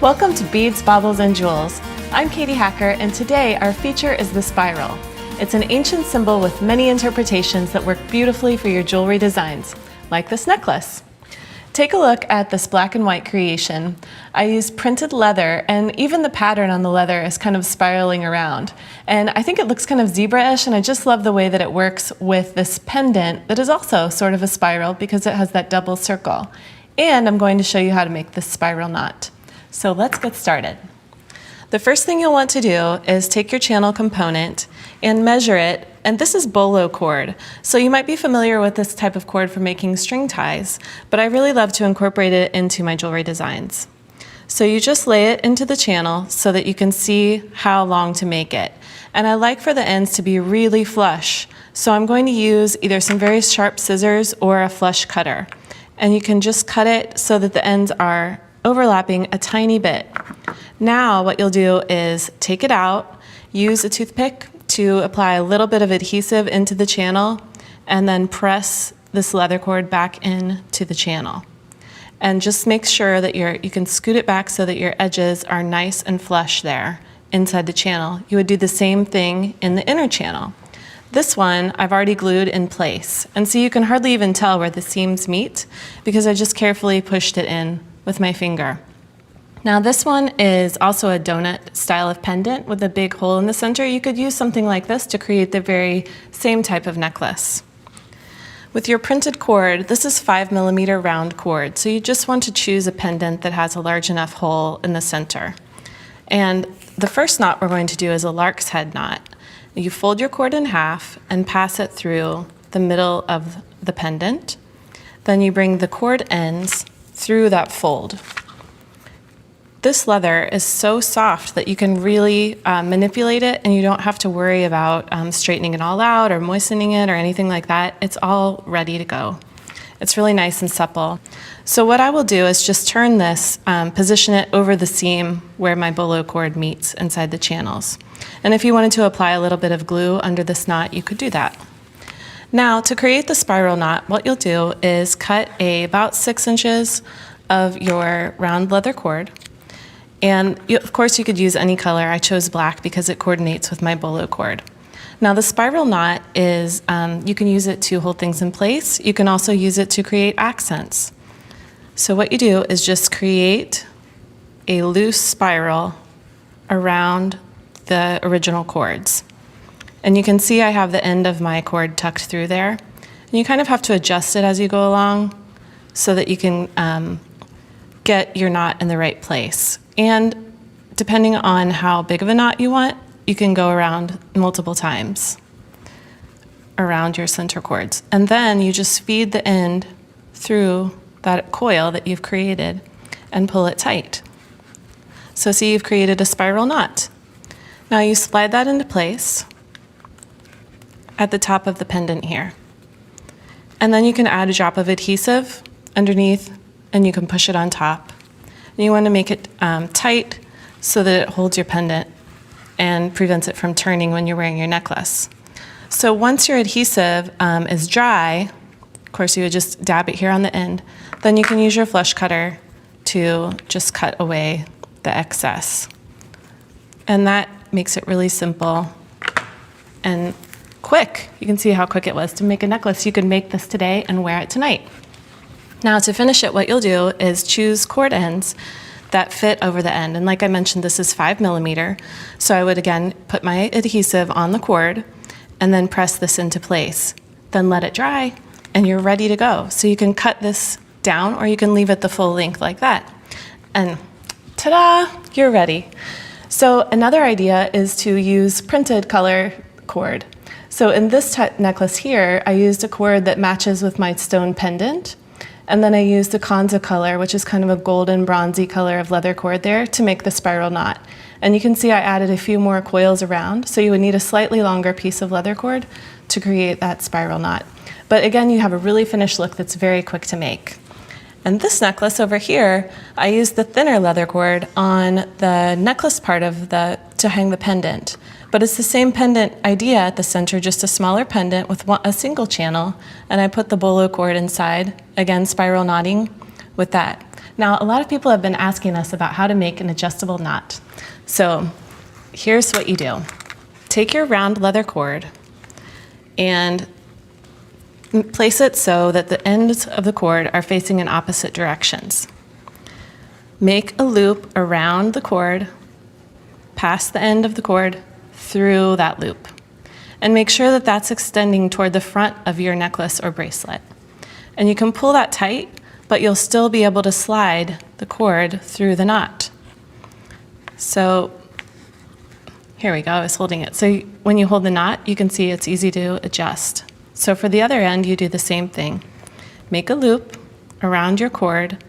Welcome to Beads, Baubles and Jewels. I'm Katie Hacker, and today our feature is the spiral. It's an ancient symbol with many interpretations that work beautifully for your jewelry designs, like this necklace. Take a look at this black and white creation. I used printed leather, and even the pattern on the leather is kind of spiraling around. And I think it looks kind of zebra-ish, and I just love the way that it works with this pendant that is also sort of a spiral because it has that double circle. And I'm going to show you how to make this spiral knot. So let's get started. The first thing you'll want to do is take your channel component and measure it, and this is bolo cord. So you might be familiar with this type of cord for making string ties, but I really love to incorporate it into my jewelry designs. So you just lay it into the channel so that you can see how long to make it. And I like for the ends to be really flush, so I'm going to use either some very sharp scissors or a flush cutter. And you can just cut it so that the ends are overlapping a tiny bit. Now what you'll do is take it out, use a toothpick to apply a little bit of adhesive into the channel, and then press this leather cord back into the channel. And just make sure that you can scoot it back so that your edges are nice and flush there inside the channel. You would do the same thing in the inner channel. This one I've already glued in place, and so you can hardly even tell where the seams meet because I just carefully pushed it in with my finger. Now this one is also a donut style of pendant with a big hole in the center. You could use something like this to create the very same type of necklace. With your printed cord, this is 5mm round cord, so you just want to choose a pendant that has a large enough hole in the center. And the first knot we're going to do is a lark's head knot. You fold your cord in half and pass it through the middle of the pendant. Then you bring the cord ends through that fold. This leather is so soft that you can really manipulate it, and you don't have to worry about straightening it all out or moistening it or anything like that. It's all ready to go. It's really nice and supple. So what I will do is just turn this, position it over the seam where my bolo cord meets inside the channels. And if you wanted to apply a little bit of glue under this knot, you could do that. Now, to create the spiral knot, what you'll do is cut about 6 inches of your round leather cord. And of course, you could use any color. I chose black because it coordinates with my bolo cord. Now, the spiral knot is, you can use it to hold things in place. You can also use it to create accents. So what you do is just create a loose spiral around the original cords. And you can see I have the end of my cord tucked through there. And you kind of have to adjust it as you go along so that you can get your knot in the right place. And depending on how big of a knot you want, you can go around multiple times around your center cords. And then you just feed the end through that coil that you've created and pull it tight. So see, you've created a spiral knot. Now you slide that into place at the top of the pendant here. And then you can add a drop of adhesive underneath, and you can push it on top. And you want to make it tight so that it holds your pendant and prevents it from turning when you're wearing your necklace. So once your adhesive is dry, of course you would just dab it here on the end, then you can use your flush cutter to just cut away the excess. And that makes it really simple and quick. You can see how quick it was to make a necklace. You could make this today and wear it tonight. Now to finish it, what you'll do is choose cord ends that fit over the end. And like I mentioned, this is 5mm. So I would again put my adhesive on the cord and then press this into place. Then let it dry and you're ready to go. So you can cut this down or you can leave it the full length like that. And ta-da, you're ready. So another idea is to use printed color cord. So in this necklace here, I used a cord that matches with my stone pendant. And then I used a Kanza color, which is kind of a golden bronzy color of leather cord there to make the spiral knot. And you can see I added a few more coils around, so you would need a slightly longer piece of leather cord to create that spiral knot. But again, you have a really finished look that's very quick to make. And this necklace over here, I used the thinner leather cord on the necklace part of to hang the pendant. But it's the same pendant idea at the center, just a smaller pendant with a single channel, and I put the bolo cord inside, again spiral knotting with that. Now, a lot of people have been asking us about how to make an adjustable knot. So here's what you do. Take your round leather cord and place it so that the ends of the cord are facing in opposite directions. Make a loop around the cord, past the end of the cord, through that loop. And make sure that that's extending toward the front of your necklace or bracelet. And you can pull that tight, but you'll still be able to slide the cord through the knot. So here we go, I was holding it. So when you hold the knot, you can see it's easy to adjust. So for the other end, you do the same thing. Make a loop around your cord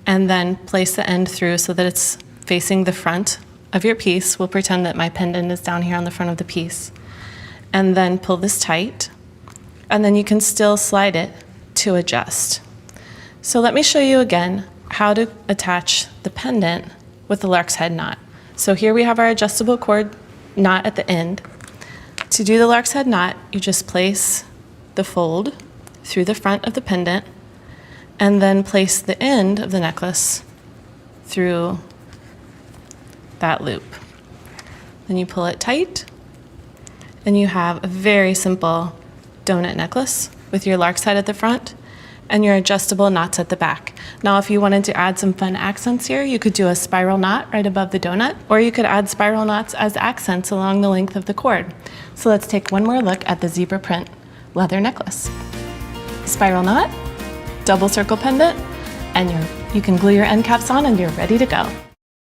and then place the end through so that it's facing the front of your piece. We'll pretend that my pendant is down here on the front of the piece. And then pull this tight, and then you can still slide it to adjust. So let me show you again how to attach the pendant with the lark's head knot. So here we have our adjustable cord knot at the end. To do the lark's head knot, you just place the fold through the front of the pendant and then place the end of the necklace through that loop. Then you pull it tight and you have a very simple donut necklace with your lark's head at the front and your adjustable knots at the back. Now, if you wanted to add some fun accents here, you could do a spiral knot right above the donut, or you could add spiral knots as accents along the length of the cord. So let's take one more look at the zebra print leather necklace. Spiral knot, double circle pendant, and you can glue your end caps on and you're ready to go.